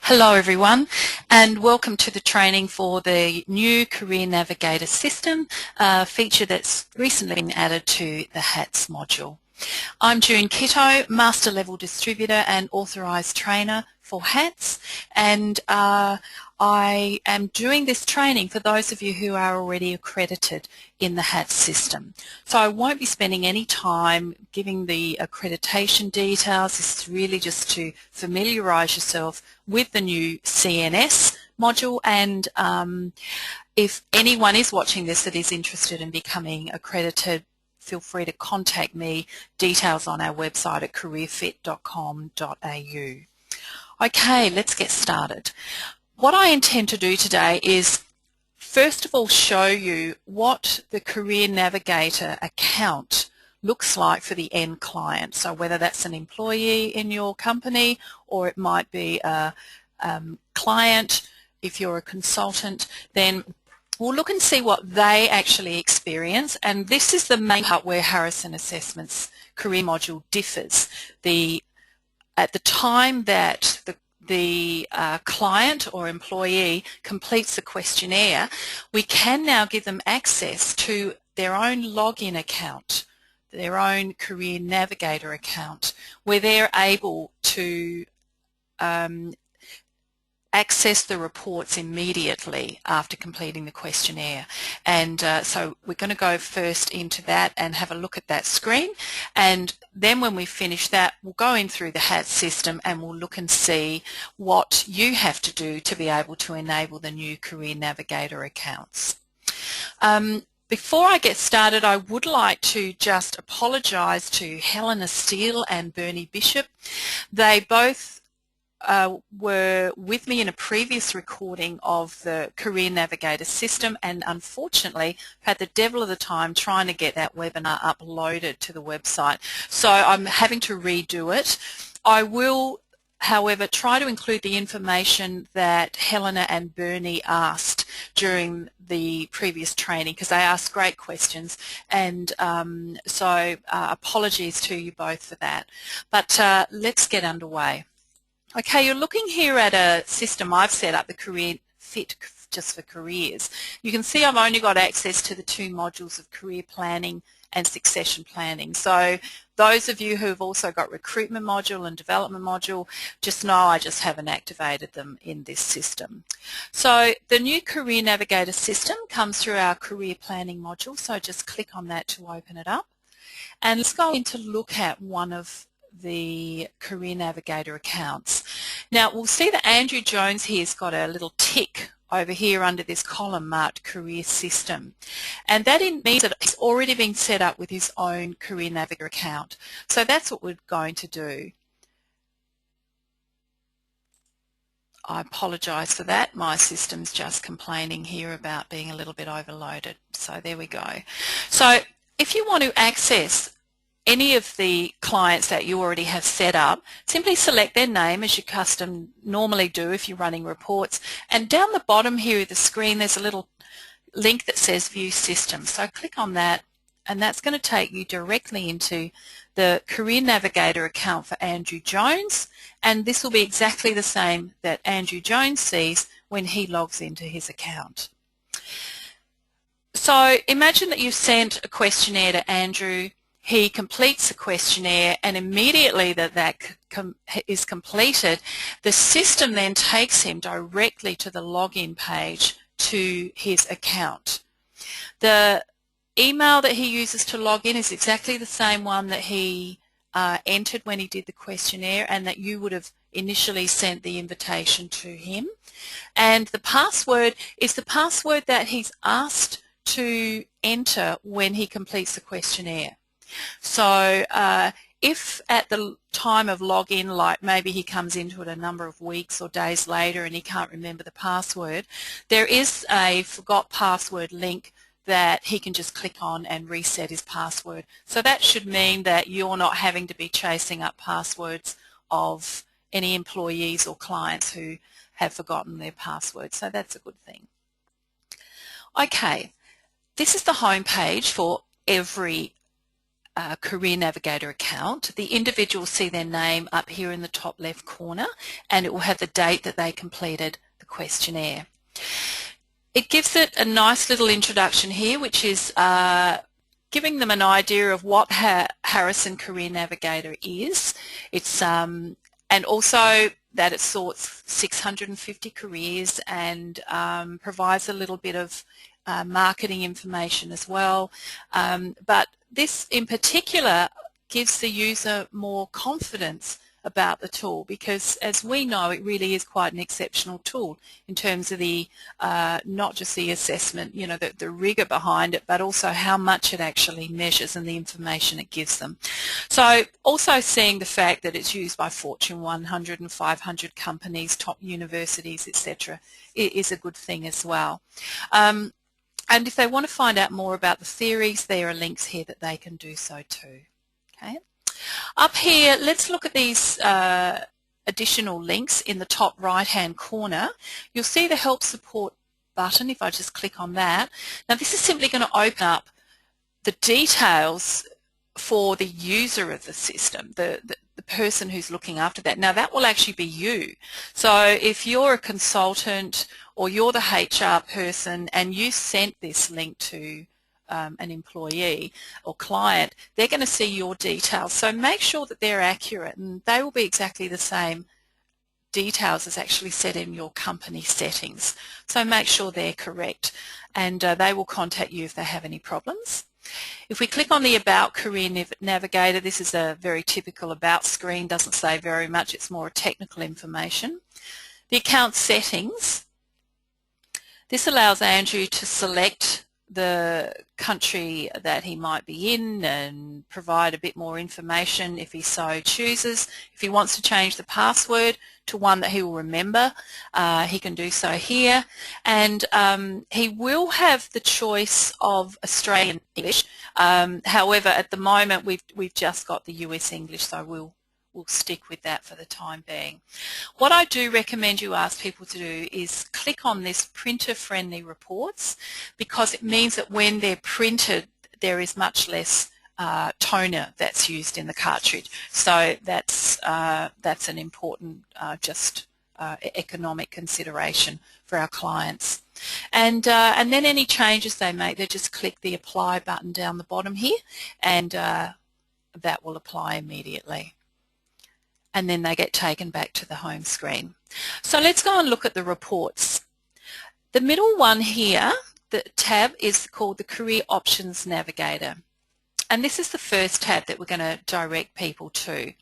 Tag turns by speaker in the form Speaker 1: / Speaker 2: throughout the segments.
Speaker 1: Hello everyone, and welcome to the training for the new Career Navigator system, a feature that's recently been added to the HATS module. I'm June Kitto, Master Level Distributor and Authorised Trainer for HATS, and I am doing this training for those of you who are already accredited in the HATS system. So I won't be spending any time giving the accreditation details. This is really just to familiarise yourself with the new CNS module, and if anyone is watching this that is interested in becoming accredited, feel free to contact me. Details on our website at careerfit.com.au. Okay, let's get started. What I intend to do today is first of all show you what the Career Navigator account looks like for the end client. So whether that's an employee in your company or it might be a client, if you're a consultant, then we'll look and see what they actually experience, and this is the main part where Harrison Assessment's career module differs. At the time that the client or employee completes the questionnaire, we can now give them access to their own login account, their own Career Navigator account, where they're able to access the reports immediately after completing the questionnaire. And so we're going to go first into that and have a look at that screen, and then when we finish that we'll go in through the HATS system and we'll look and see what you have to do to be able to enable the new Career Navigator accounts. Before I get started, I would like to just apologise to Helena Steele and Bernie Bishop. They both were with me in a previous recording of the Career Navigator system, and unfortunately had the devil of the time trying to get that webinar uploaded to the website. So I'm having to redo it. I will, however, try to include the information that Helena and Bernie asked during the previous training, because they asked great questions, and so apologies to you both for that. But let's get underway. Okay, you're looking here at a system I've set up, the Career Fit just for careers. You can see I've only got access to the two modules of career planning and succession planning. So those of you who have also got recruitment module and development module, just know I just haven't activated them in this system. So the new Career Navigator system comes through our career planning module, so just click on that to open it up. And let's go in to look at one of the Career Navigator accounts. Now we'll see that Andrew Jones here has got a little tick over here under this column marked Career System, and that means that he's already been set up with his own Career Navigator account. So that's what we're going to do. I apologise for that. My system's just complaining here about being a little bit overloaded. So there we go. So if you want to access any of the clients that you already have set up, simply select their name as you normally do if you're running reports, and down the bottom here of the screen there's a little link that says View System. So click on that, and that's going to take you directly into the Career Navigator account for Andrew Jones, and this will be exactly the same that Andrew Jones sees when he logs into his account. So imagine that you've sent a questionnaire to Andrew. He completes the questionnaire, and immediately that is completed, the system then takes him directly to the login page to his account. The email that he uses to log in is exactly the same one that he entered when he did the questionnaire, and that you would have initially sent the invitation to him. And the password is the password that he's asked to enter when he completes the questionnaire. So if at the time of login, like maybe he comes into it a number of weeks or days later and he can't remember the password, there is a forgot password link that he can just click on and reset his password. So that should mean that you're not having to be chasing up passwords of any employees or clients who have forgotten their password. So that's a good thing. Okay, this is the home page for every Career Navigator account, the individual will see their name up here in the top left corner, and it will have the date that they completed the questionnaire. It gives it a nice little introduction here, which is giving them an idea of what Harrison Career Navigator is. It's and also that it sorts 650 careers and provides a little bit of marketing information as well. But this in particular gives the user more confidence about the tool, because as we know, it really is quite an exceptional tool in terms of the not just the assessment, you know, the rigor behind it, but also how much it actually measures and the information it gives them. So also seeing the fact that it's used by Fortune 100 and 500 companies, top universities, etc., is a good thing as well. And if they want to find out more about the theories, there are links here that they can do so too. Okay. Up here, let's look at these additional links in the top right-hand corner. You'll see the Help Support button if I just click on that. Now this is simply going to open up the details for the user of the system, the person who's looking after that. Now that will actually be you. So if you're a consultant or you're the HR person and you sent this link to an employee or client, they're going to see your details. So make sure that they're accurate, and they will be exactly the same details as actually set in your company settings. So make sure they're correct, and they will contact you if they have any problems. If we click on the About Career Navigator, this is a very typical About screen, doesn't say very much, it's more technical information. The account settings, this allows Andrew to select the country that he might be in and provide a bit more information if he so chooses. If he wants to change the password to one that he will remember, he can do so here, and he will have the choice of Australian English. However, at the moment we've just got the US English, so we'll stick with that for the time being. What I do recommend you ask people to do is click on this printer-friendly reports, because it means that when they're printed there is much less toner that's used in the cartridge. So that's an important economic consideration for our clients. And then any changes they make, they just click the Apply button down the bottom here, and that will apply immediately. And then they get taken back to the home screen. So let's go and look at the reports. The middle one here, the tab, is called the Career Options Navigator. And this is the first tab that we're going to direct people to.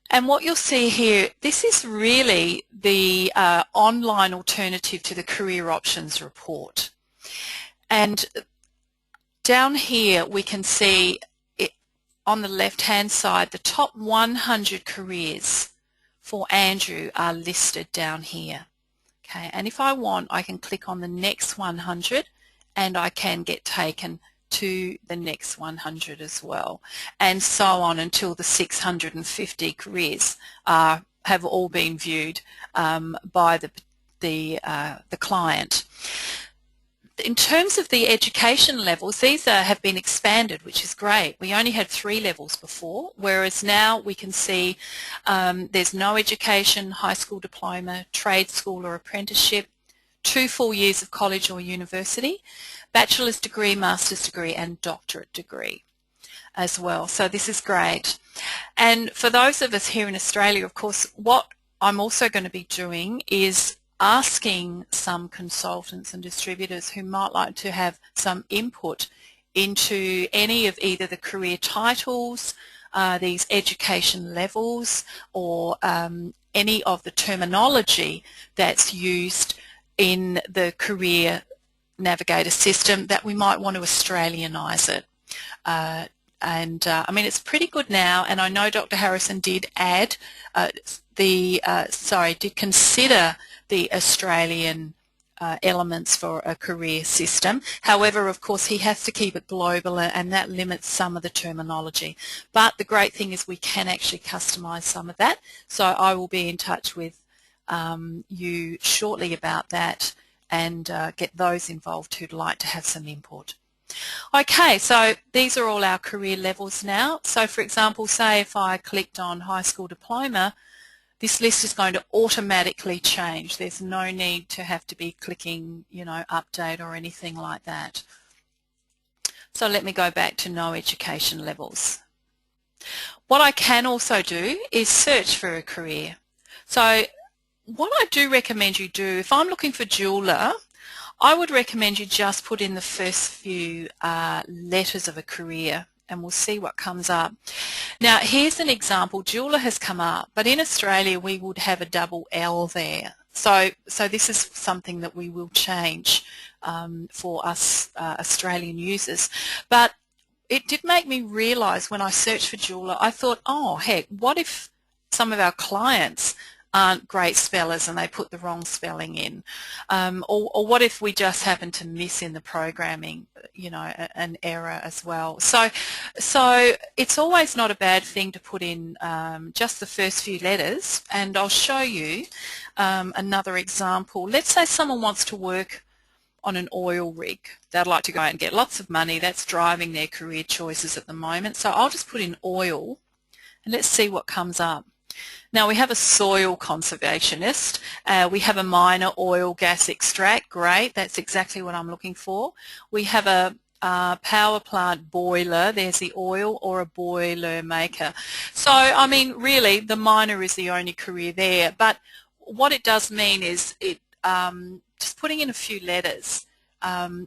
Speaker 1: And what you'll see here, this is really the online alternative to the Career Options report. And down here we can see on the left-hand side, the top 100 careers for Andrew are listed down here. Okay, and if I want, I can click on the next 100 and I can get taken to the next 100 as well, and so on until the 650 careers have all been viewed by the client. In terms of the education levels, these have been expanded, which is great. We only had 3 levels before, whereas now we can see there's no education, high school diploma, trade school or apprenticeship, 2 full years of college or university, bachelor's degree, master's degree and doctorate degree as well. So this is great. And for those of us here in Australia, of course, what I'm also going to be doing is asking some consultants and distributors who might like to have some input into any of either the career titles, these education levels, or any of the terminology that's used in the Career Navigator system, that we might want to Australianise it. I mean, it's pretty good now, and I know Dr. Harrison did add did consider the Australian elements for a career system. However, of course, he has to keep it global, and that limits some of the terminology. But the great thing is we can actually customise some of that. So I will be in touch with you shortly about that and get those involved who'd like to have some input. Okay, so these are all our career levels now. So for example, say if I clicked on high school diploma, this list is going to automatically change. There's no need to have to be clicking, you know, update or anything like that. So let me go back to no education levels. What I can also do is search for a career. So what I do recommend you do, if I'm looking for jeweller, I would recommend you just put in the first few letters of a career, and we'll see what comes up. Now here's an example. Jeweller has come up, but in Australia we would have a double L there. So this is something that we will change for us Australian users. But it did make me realise when I searched for jeweller, I thought, oh heck, what if some of our clients aren't great spellers and they put the wrong spelling in, or what if we just happen to miss in the programming, you know, an error as well. So it's always not a bad thing to put in just the first few letters, and I'll show you another example. Let's say someone wants to work on an oil rig. They'd like to go out and get lots of money. That's driving their career choices at the moment. So I'll just put in oil and let's see what comes up. Now we have a soil conservationist, we have a miner oil gas extract, great, that's exactly what I'm looking for. We have a power plant boiler, there's the oil, or a boiler maker. So I mean really the miner is the only career there, but what it does mean is it just putting in a few letters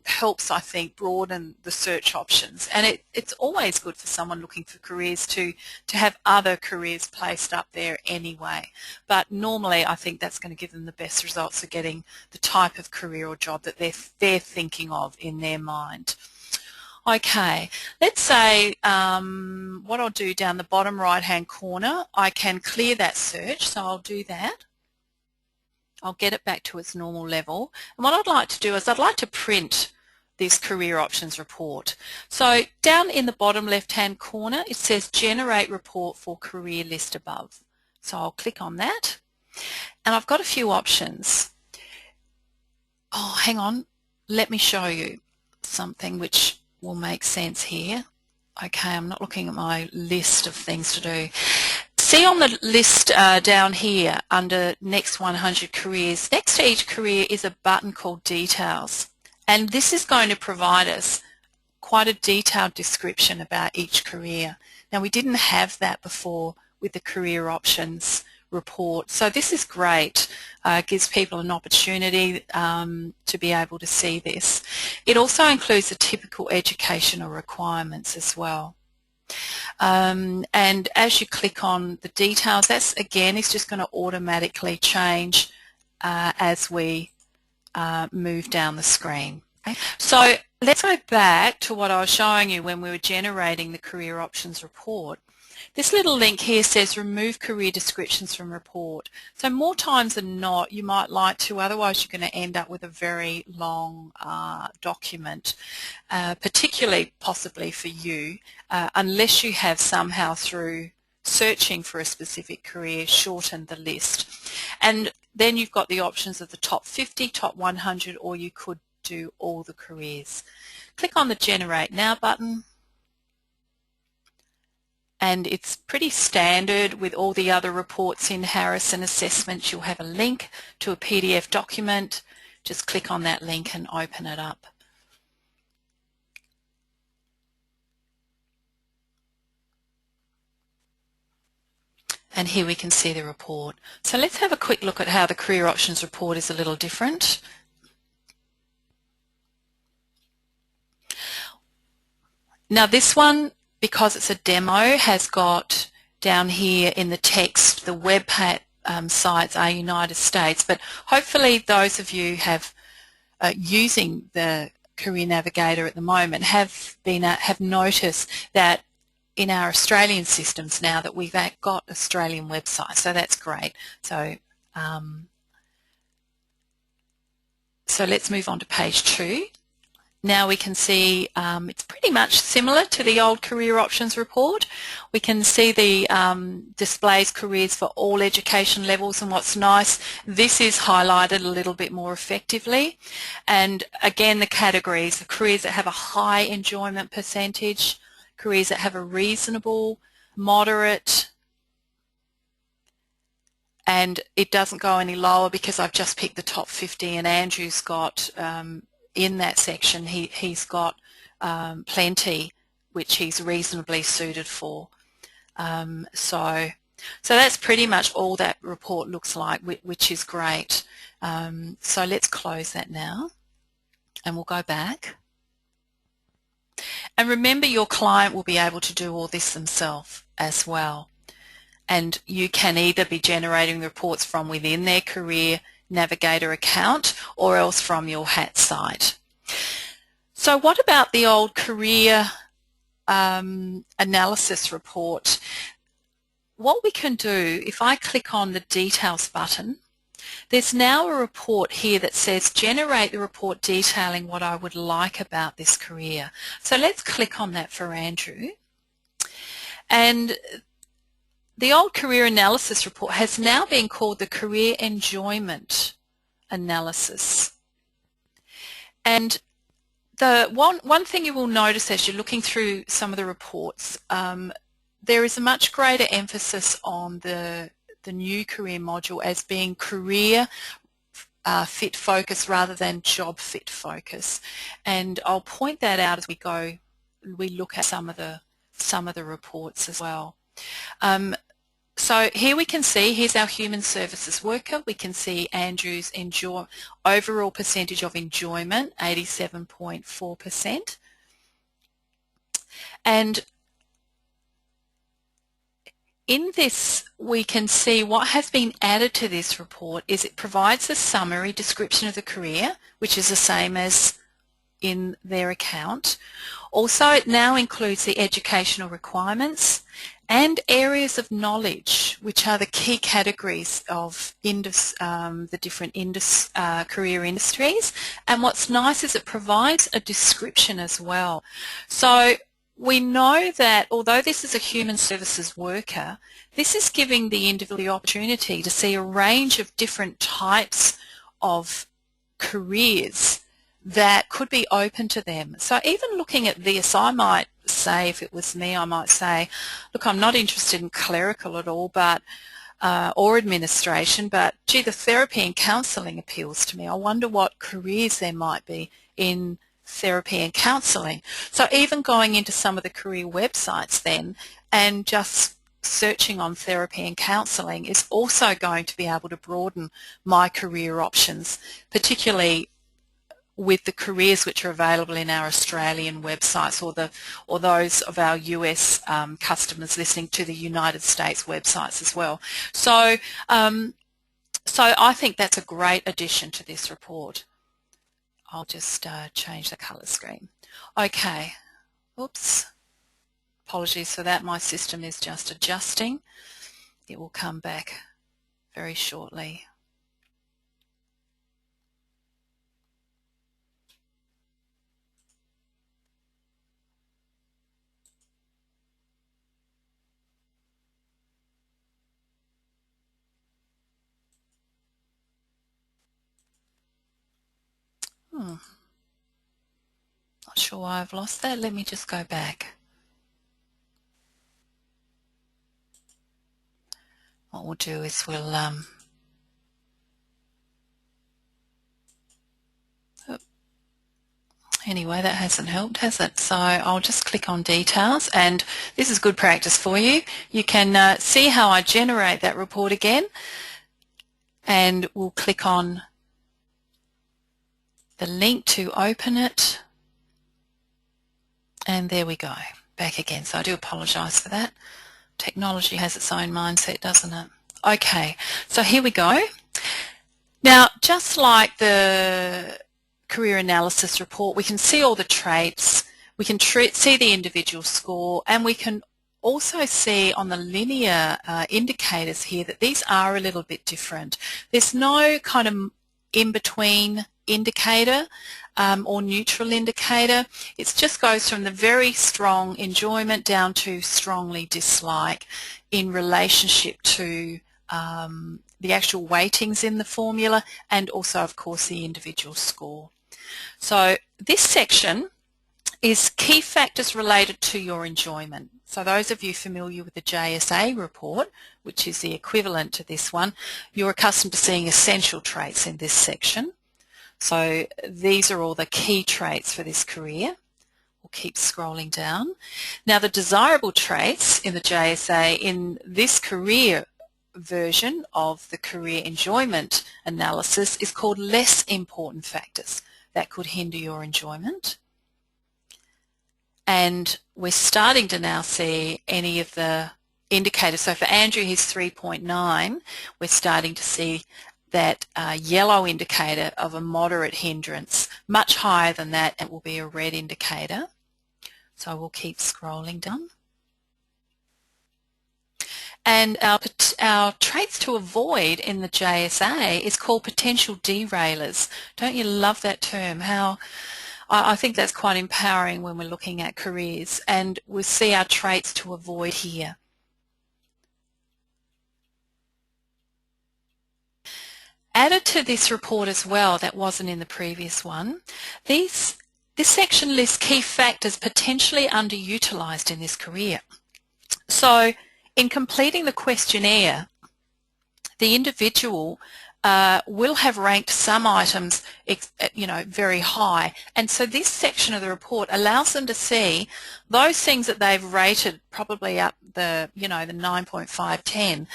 Speaker 1: helps, I think, broaden the search options, and it's always good for someone looking for careers to have other careers placed up there anyway. But normally I think that's going to give them the best results of getting the type of career or job that they're thinking of in their mind. Okay, let's say what I'll do down the bottom right hand corner, I can clear that search, so I'll do that. I'll get it back to its normal level. And what I'd like to do is I'd like to print this career options report. So down in the bottom left-hand corner, it says generate report for career list above. So I'll click on that. And I've got a few options. Oh, hang on. Let me show you something which will make sense here. Okay, I'm not looking at my list of things to do. See on the list down here under next 100 careers, next to each career is a button called details, and this is going to provide us quite a detailed description about each career. Now we didn't have that before with the career options report, so this is great. It gives people an opportunity to be able to see this. It also includes the typical educational requirements as well. And as you click on the details, that's again is just going to automatically change as we move down the screen. Okay. So let's go back to what I was showing you when we were generating the career options report. This little link here says remove career descriptions from report. So more times than not you might like to, otherwise you're going to end up with a very long document, particularly possibly for you, unless you have somehow through searching for a specific career shortened the list. And then you've got the options of the top 50, top 100, or you could do all the careers. Click on the Generate Now button. And it's pretty standard with all the other reports in Harrison Assessments. You'll have a link to a PDF document. Just click on that link and open it up. And here we can see the report. So let's have a quick look at how the career options report is a little different. Now this one, because it's a demo, has got down here in the text the web sites are United States, but hopefully those of you have using the Career Navigator at the moment have noticed that in our Australian systems now that we've got Australian websites, so that's great. So so let's move on to page 2. now we can see it's pretty much similar to the old career options report. We can see the displays careers for all education levels, and what's nice, this is highlighted a little bit more effectively. And again, the categories, the careers that have a high enjoyment percentage, careers that have a reasonable, moderate, and it doesn't go any lower because I've just picked the top 50, and Andrew's got in that section, he's got plenty which he's reasonably suited for. So that's pretty much all that report looks like, which is great. So let's close that now, and we'll go back. And remember, your client will be able to do all this themselves as well. And you can either be generating reports from within their Career Navigator account or else from your HAT site. So what about the old career analysis report? What we can do, if I click on the details button, there's now a report here that says generate the report detailing what I would like about this career. So let's click on that for Andrew. And the old career analysis report has now been called the career enjoyment analysis. And the one thing you will notice as you're looking through some of the reports, there is a much greater emphasis on the new career module as being career fit focus rather than job fit focus. And I'll point that out as we look at some of the reports as well. So here we can see, here's our human services worker. We can see Andrew's overall percentage of enjoyment, 87.4%. And in this, we can see what has been added to this report is it provides a summary description of the career, which is the same as in their account. Also, it now includes the educational requirements and areas of knowledge, which are the key categories of the different career industries. And what's nice is it provides a description as well. So we know that although this is a human services worker, this is giving the individual the opportunity to see a range of different types of careers that could be open to them. So even looking at this, I might say, if it was me, I might say, look, I'm not interested in clerical at all, but or administration, but gee, the therapy and counselling appeals to me. I wonder what careers there might be in therapy and counselling. So even going into some of the career websites then and just searching on therapy and counselling is also going to be able to broaden my career options, particularly with the careers which are available in our Australian websites or those of our US customers listening to the United States websites as well. So, so I think that's a great addition to this report. I'll just change the colour screen. Okay, oops, apologies for that. My system is just adjusting. It will come back very shortly. Not sure why I've lost that. Let me just go back. What we'll do is we'll anyway, that hasn't helped, has it? So I'll just click on details, and this is good practice for you. You can see how I generate that report again, and we'll click on the link to open it, and there we go, back again. So I do apologise for that. Technology has its own mindset, doesn't it? Okay, so here we go. Now, just like the career analysis report, we can see all the traits, we can see the individual score, and we can also see on the linear indicators here that these are a little bit different. There's no kind of in-between indicator or neutral indicator. It just goes from the very strong enjoyment down to strongly dislike in relationship to the actual weightings in the formula and also, of course, the individual score. So this section is key factors related to your enjoyment. So those of you familiar with the JSA report, which is the equivalent to this one, you're accustomed to seeing essential traits in this section. So these are all the key traits for this career. We'll keep scrolling down. Now the desirable traits in the JSA in this career version of the career enjoyment analysis is called less important factors that could hinder your enjoyment. And we're starting to now see any of the indicators. So for Andrew, he's 3.9. We're starting to see that yellow indicator of a moderate hindrance. Much higher than that, it will be a red indicator. So we'll keep scrolling down. And our traits to avoid in the JSA is called potential derailers. Don't you love that term? How I think that's quite empowering when we're looking at careers, and we'll see our traits to avoid here. Added to this report as well, that wasn't in the previous one, this section lists key factors potentially underutilised in this career. So in completing the questionnaire, the individual will have ranked some items, very high, and so this section of the report allows them to see those things that they've rated probably up the, the 9.5, 10,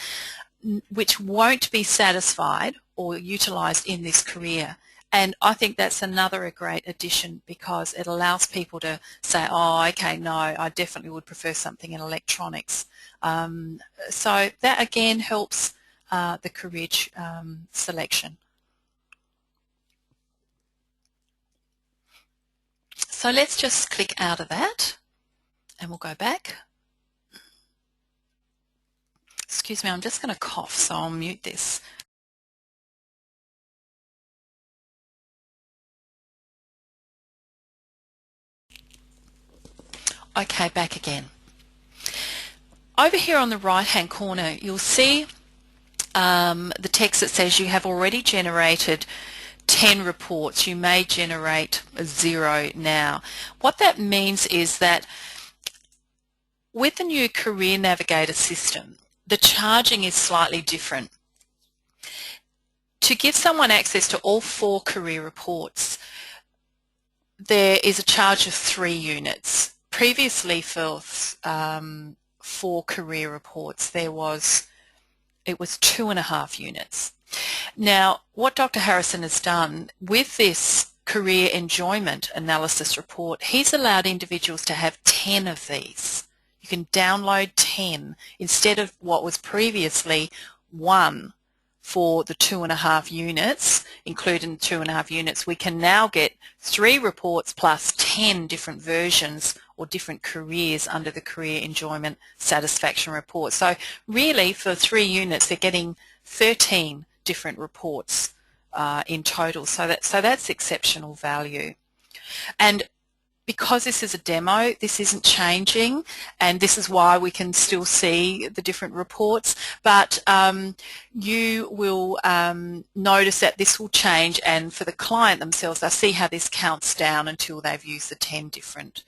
Speaker 1: which won't be satisfied or utilised in this career. And I think that's another great addition because it allows people to say, oh, okay, no, I definitely would prefer something in electronics. So that again helps the career selection. So let's just click out of that and we'll go back. Excuse me, I'm just going to cough, so I'll mute this. Okay, back again. Over here on the right-hand corner, you'll see the text that says you have already generated 10 reports. You may generate 0 now. What that means is that with the new Career Navigator system, the charging is slightly different. To give someone access to all 4 career reports, there is a charge of 3 units. Previously for 4 career reports, it was 2.5 units. Now, what Dr. Harrison has done with this career enjoyment analysis report, he's allowed individuals to have 10 of these. You can download 10 instead of what was previously 1 for the 2.5 units, including 2.5 units. We can now get 3 reports plus 10 different versions or different careers under the career enjoyment satisfaction report. So really for 3 units they're getting 13 different reports in total. So that's exceptional value. And because this is a demo, this isn't changing, and this is why we can still see the different reports, but you will notice that this will change, and for the client themselves, they'll see how this counts down until they've used the 10 different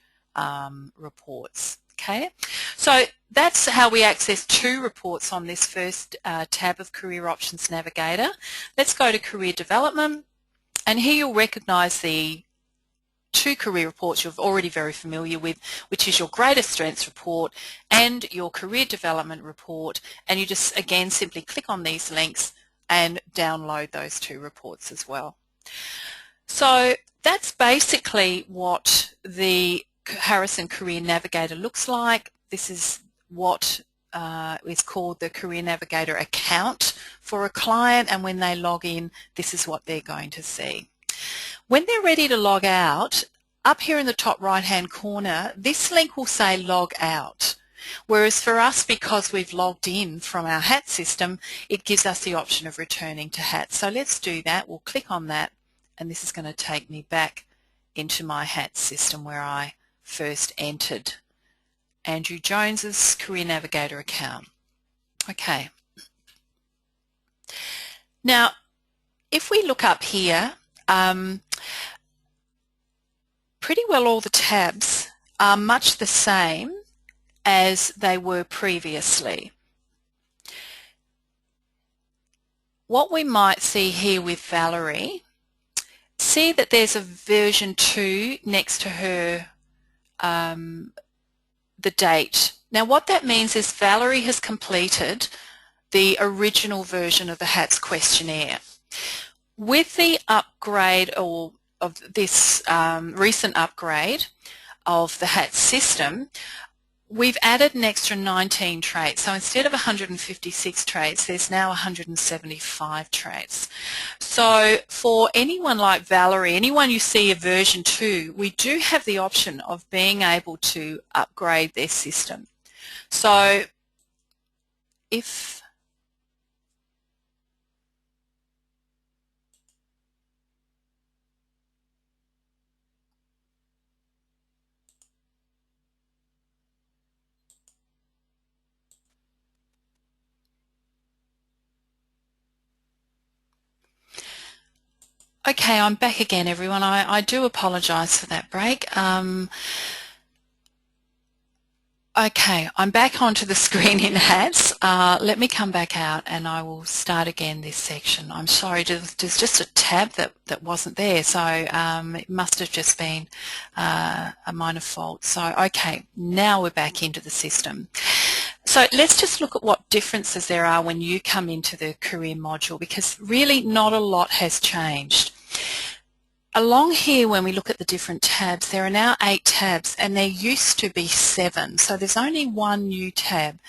Speaker 1: reports. Okay, so that's how we access 2 reports on this first tab of Career Options Navigator. Let's go to Career Development, and here you'll recognise the 2 career reports you're already very familiar with, which is your greatest strengths report and your career development report, and you just again simply click on these links and download those 2 reports as well. So that's basically what the Harrison Career Navigator looks like. This is what is called the Career Navigator account for a client, and when they log in, this is what they're going to see. When they're ready to log out, up here in the top right-hand corner, this link will say log out. Whereas for us, because we've logged in from our HAT system, it gives us the option of returning to HAT. So let's do that. We'll click on that and this is going to take me back into my HAT system where I first entered Andrew Jones's Career Navigator account. Okay. Now, if we look up here, pretty well all the tabs are much the same as they were previously. What we might see here with Valerie, see that there's a version 2 next to her, the date. Now what that means is Valerie has completed the original version of the HATS questionnaire. With the upgrade or of this recent upgrade of the HATS system, we've added an extra 19 traits. So instead of 156 traits, there's now 175 traits. So for anyone like Valerie, anyone you see a version 2, we do have the option of being able to upgrade their system. So if Okay, I'm back again, everyone. I do apologise for that break. Okay, I'm back onto the screen in HATS. Let me come back out and I will start again this section. I'm sorry, there's just a tab that wasn't there, so it must have just been a minor fault. So, okay, now we're back into the system. So let's just look at what differences there are when you come into the career module, because really not a lot has changed. Along here, when we look at the different tabs, there are now 8 tabs and there used to be 7. So there's only one new tab,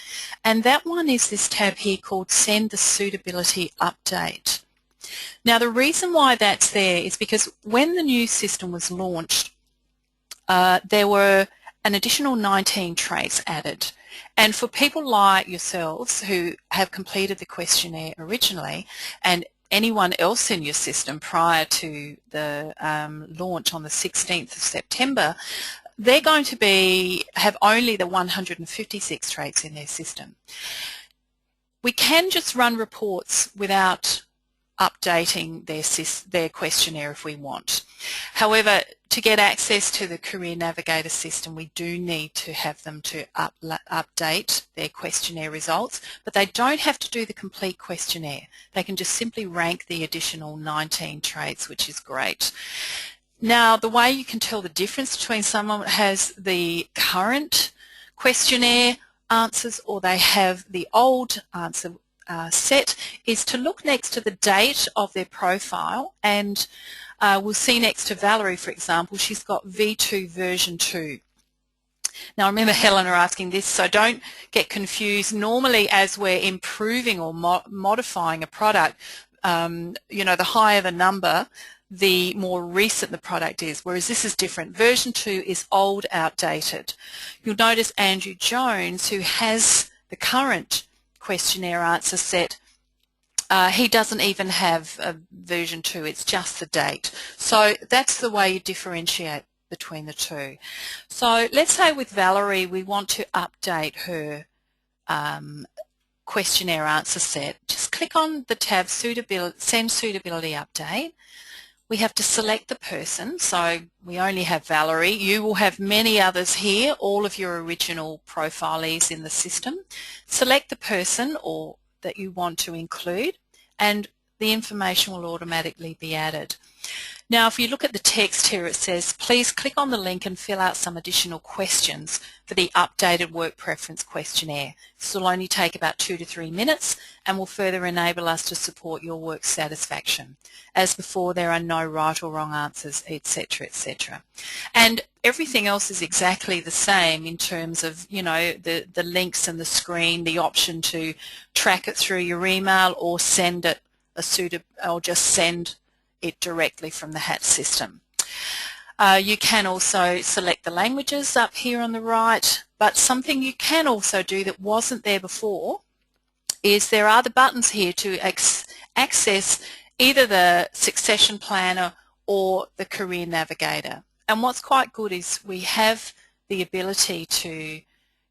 Speaker 1: and that one is this tab here called Send the Suitability Update. Now the reason why that's there is because when the new system was launched, there were an additional 19 traits added. And for people like yourselves who have completed the questionnaire originally, and anyone else in your system prior to the launch on the 16th of September, they're going to have only the 156 traits in their system. We can just run reports without updating their questionnaire if we want. However, to get access to the Career Navigator system, we do need to have them to update their questionnaire results, but they don't have to do the complete questionnaire. They can just simply rank the additional 19 traits, which is great. Now, the way you can tell the difference between someone that has the current questionnaire answers or they have the old answer set is to look next to the date of their profile, and we'll see next to Valerie, for example, she's got V2 version 2. Now I remember Helena asking this, so don't get confused. Normally as we're improving or modifying a product, you know, the higher the number, the more recent the product is, whereas this is different. Version 2 is old, outdated. You'll notice Andrew Jones, who has the current questionnaire answer set, he doesn't even have a version 2, it's just the date. So that's the way you differentiate between the two. So let's say with Valerie we want to update her questionnaire answer set. Just click on the tab Send Suitability Update. We have to select the person, so we only have Valerie. You will have many others here, all of your original profilees in the system. Select the person or that you want to include, and the information will automatically be added. Now if you look at the text here, it says please click on the link and fill out some additional questions for the updated work preference questionnaire. This will only take about 2 to 3 minutes and will further enable us to support your work satisfaction. As before, there are no right or wrong answers, etc., etc. And everything else is exactly the same in terms of, you know, the links and the screen, the option to track it through your email or send it or just send it directly from the HAT system. You can also select the languages up here on the right, but something you can also do that wasn't there before is there are the buttons here to access either the succession planner or the Career Navigator. And what's quite good is we have the ability to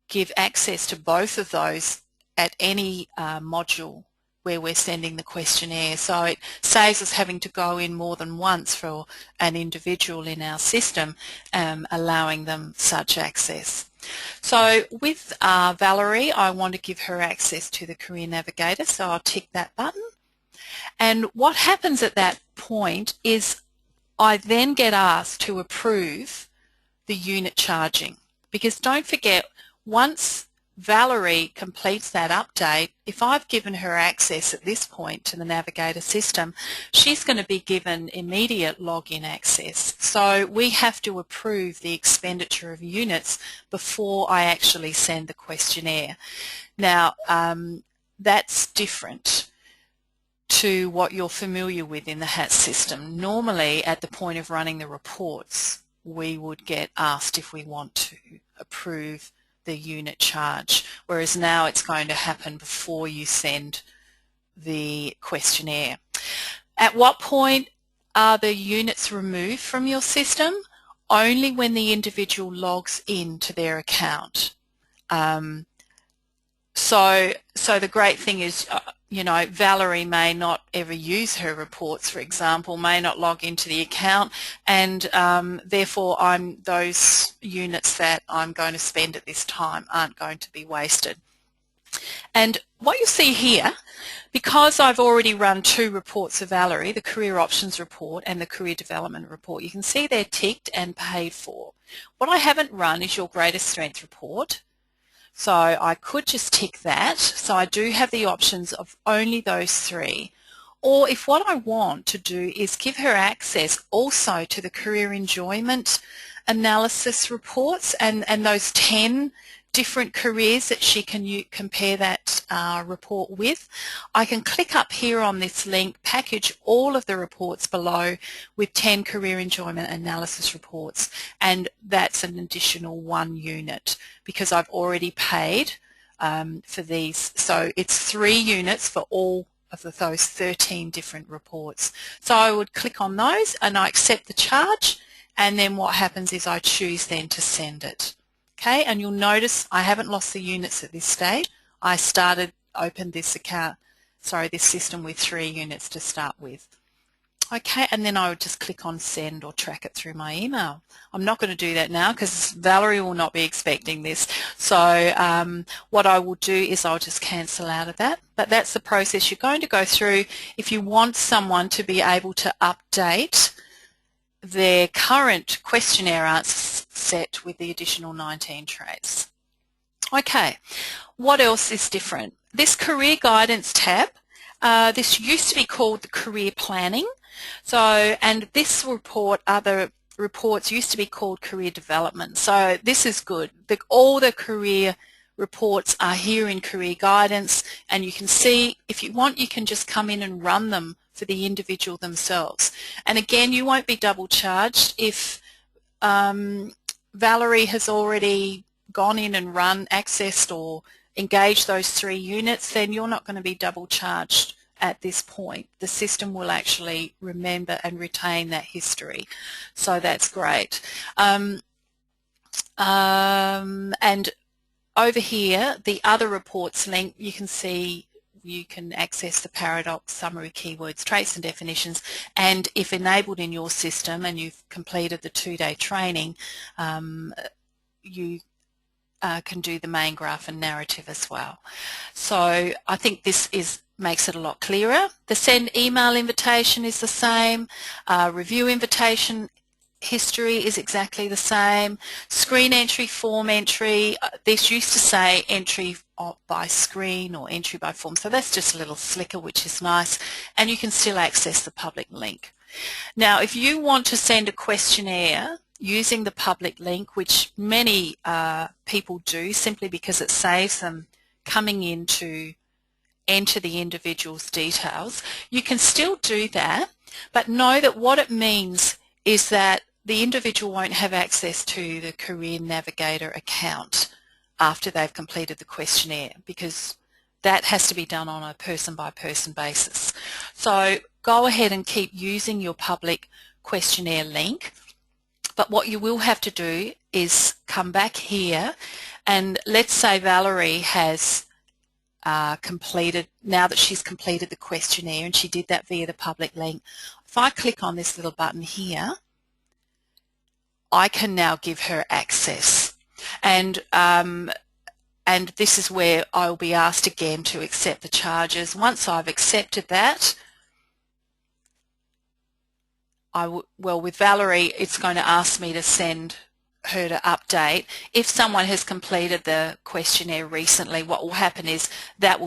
Speaker 1: give access to both of those at any module where we're sending the questionnaire. So it saves us having to go in more than once for an individual in our system, allowing them such access. So with Valerie, I want to give her access to the Career Navigator, so I'll tick that button. And what happens at that point is I then get asked to approve the unit charging, because don't forget, once Valerie completes that update, if I've given her access at this point to the Navigator system, she's going to be given immediate login access. So we have to approve the expenditure of units before I actually send the questionnaire. Now, that's different to what you're familiar with in the HAT system. Normally, at the point of running the reports, we would get asked if we want to approve the unit charge, whereas now it's going to happen before you send the questionnaire. At what point are the units removed from your system? Only when the individual logs in to their account. So the great thing is, you know, Valerie may not ever use her reports, for example, may not log into the account, and therefore those units that I'm going to spend at this time aren't going to be wasted. And what you see here, because I've already run 2 reports of Valerie, the Career Options Report and the Career Development Report, you can see they're ticked and paid for. What I haven't run is your Greatest Strength Report. So I could just tick that. So I do have the options of only those 3. Or if what I want to do is give her access also to the Career Enjoyment Analysis reports and those 10 different careers that she can compare that report with, I can click up here on this link, package all of the reports below with 10 career enjoyment analysis reports, and that's an additional 1 unit because I've already paid for these. So it's 3 units for all of those 13 different reports. So I would click on those and I accept the charge, and then what happens is I choose then to send it. Okay, and you'll notice I haven't lost the units at this stage. I opened this this system with 3 units to start with. Okay, and then I would just click on send or track it through my email. I'm not going to do that now because Valerie will not be expecting this. So what I will do is I'll just cancel out of that. But that's the process you're going to go through if you want someone to be able to update their current questionnaire answer set with the additional 19 traits. Okay, what else is different? This Career Guidance tab, this used to be called the Career Planning. And this report, other reports used to be called Career Development. So this is good. All the career reports are here in Career Guidance, and you can see, if you want, you can just come in and run them for the individual themselves. And again, you won't be double charged. If Valerie has already gone in and accessed or engaged those 3 units, then you're not going to be double charged at this point. The system will actually remember and retain that history. So that's great. And over here, the other reports link, you can see you can access the paradox, summary, keywords, traits and definitions, and if enabled in your system and you've completed the 2-day training, you can do the main graph and narrative as well. So I think this makes it a lot clearer. The send email invitation is the same. Review invitation history is exactly the same. Screen entry, form entry, this used to say entry by screen or entry by form, so that's just a little slicker, which is nice, and you can still access the public link. Now if you want to send a questionnaire using the public link, which many people do simply because it saves them coming in to enter the individual's details, you can still do that, but know that what it means is that the individual won't have access to the Career Navigator account after they've completed the questionnaire, because that has to be done on a person-by-person basis. So go ahead and keep using your public questionnaire link. But what you will have to do is come back here, and let's say Valerie has completed, now that she's completed the questionnaire, and she did that via the public link. If I click on this little button here, I can now give her access. And this is where I'll be asked again to accept the charges. Once I've accepted that, well, with Valerie, it's going to ask me to send her to update. If someone has completed the questionnaire recently, what will happen is that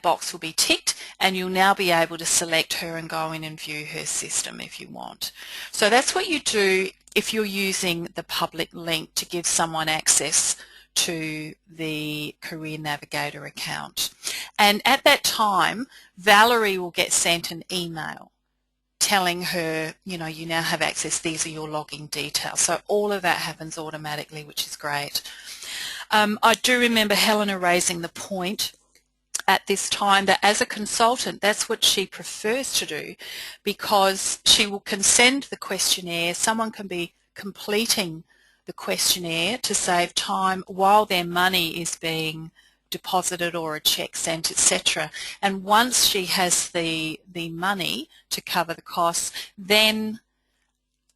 Speaker 1: box will be ticked, and you'll now be able to select her and go in and view her system if you want. So that's what you do if you're using the public link to give someone access to the Career Navigator account. And at that time, Valerie will get sent an email telling her, you know, you now have access, these are your login details. So all of that happens automatically, which is great. I do remember Helena raising the point at this time that as a consultant, that's what she prefers to do, because she can send the questionnaire, someone can be completing the questionnaire to save time while their money is being deposited or a cheque sent, etc. And once she has the money to cover the costs, then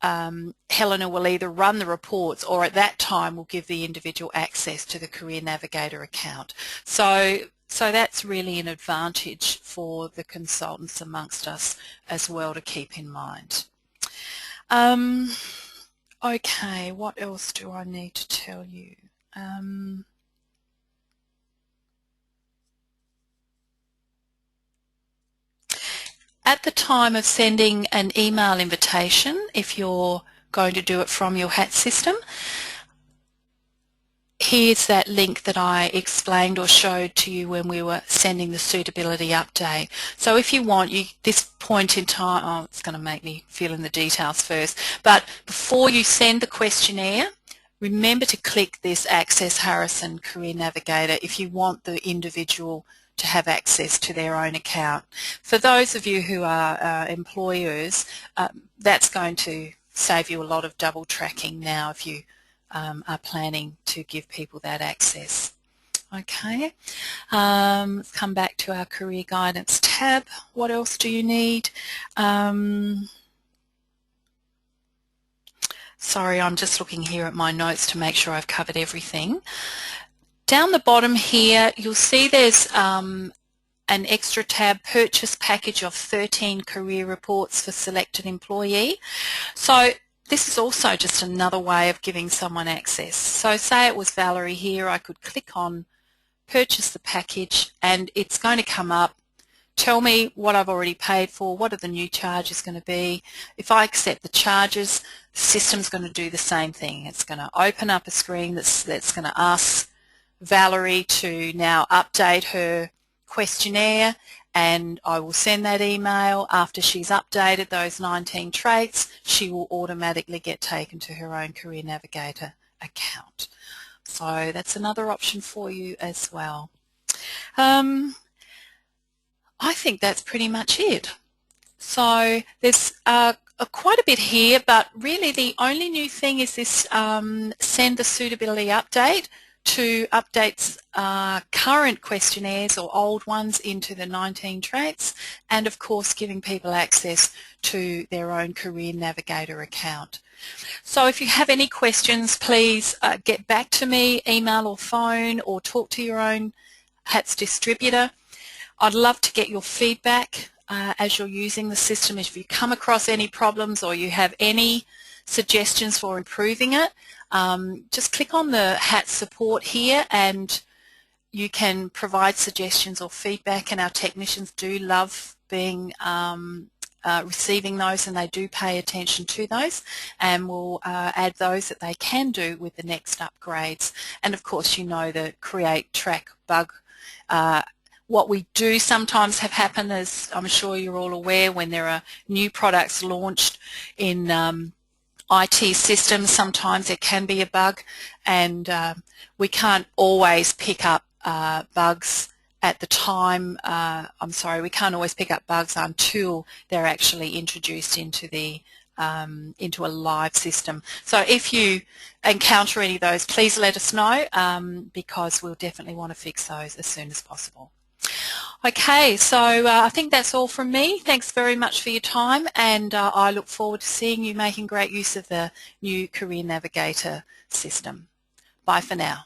Speaker 1: Helena will either run the reports, or at that time will give the individual access to the Career Navigator account. So that's really an advantage for the consultants amongst us as well to keep in mind. Okay, what else do I need to tell you? At the time of sending an email invitation, if you're going to do it from your HAT system, here's that link that I explained or showed to you when we were sending the suitability update. So if you want, this point in time, oh, it's going to make me fill in the details first, but before you send the questionnaire, remember to click this Access Harrison Career Navigator if you want the individual to have access to their own account. For those of you who are employers, that's going to save you a lot of double tracking now if you are planning to give people that access. Okay, let's come back to our Career Guidance tab. What else do you need? Sorry, I'm just looking here at my notes to make sure I've covered everything. Down the bottom here, you'll see there's an extra tab, Purchase Package of 13 Career Reports for Selected Employee. So this is also just another way of giving someone access. So say it was Valerie here, I could click on Purchase the Package, and it's going to come up, tell me what I've already paid for, what are the new charges going to be. If I accept the charges, the system's going to do the same thing. It's going to open up a screen that's going to ask Valerie to now update her questionnaire, and I will send that email. After she's updated those 19 traits, she will automatically get taken to her own Career Navigator account. So that's another option for you as well. I think that's pretty much it. So there's quite a bit here, but really the only new thing is this send the suitability update to update current questionnaires or old ones into the 19 traits, and of course giving people access to their own Career Navigator account. So if you have any questions, please get back to me, email or phone, or talk to your own HATS distributor. I'd love to get your feedback as you're using the system. If you come across any problems or you have any suggestions for improving it, just click on the HATS support here and you can provide suggestions or feedback, and our technicians do love being receiving those, and they do pay attention to those, and will add those that they can do with the next upgrades. And of course, you know, the create, track, bug. What we do sometimes have happen, as I'm sure you're all aware, when there are new products launched in IT systems, sometimes there can be a bug, and we can't always pick up bugs at the time. We can't always pick up bugs until they're actually introduced into the into a live system. So if you encounter any of those, please let us know because we'll definitely want to fix those as soon as possible. Okay, so I think that's all from me. Thanks very much for your time, and I look forward to seeing you making great use of the new Career Navigator system. Bye for now.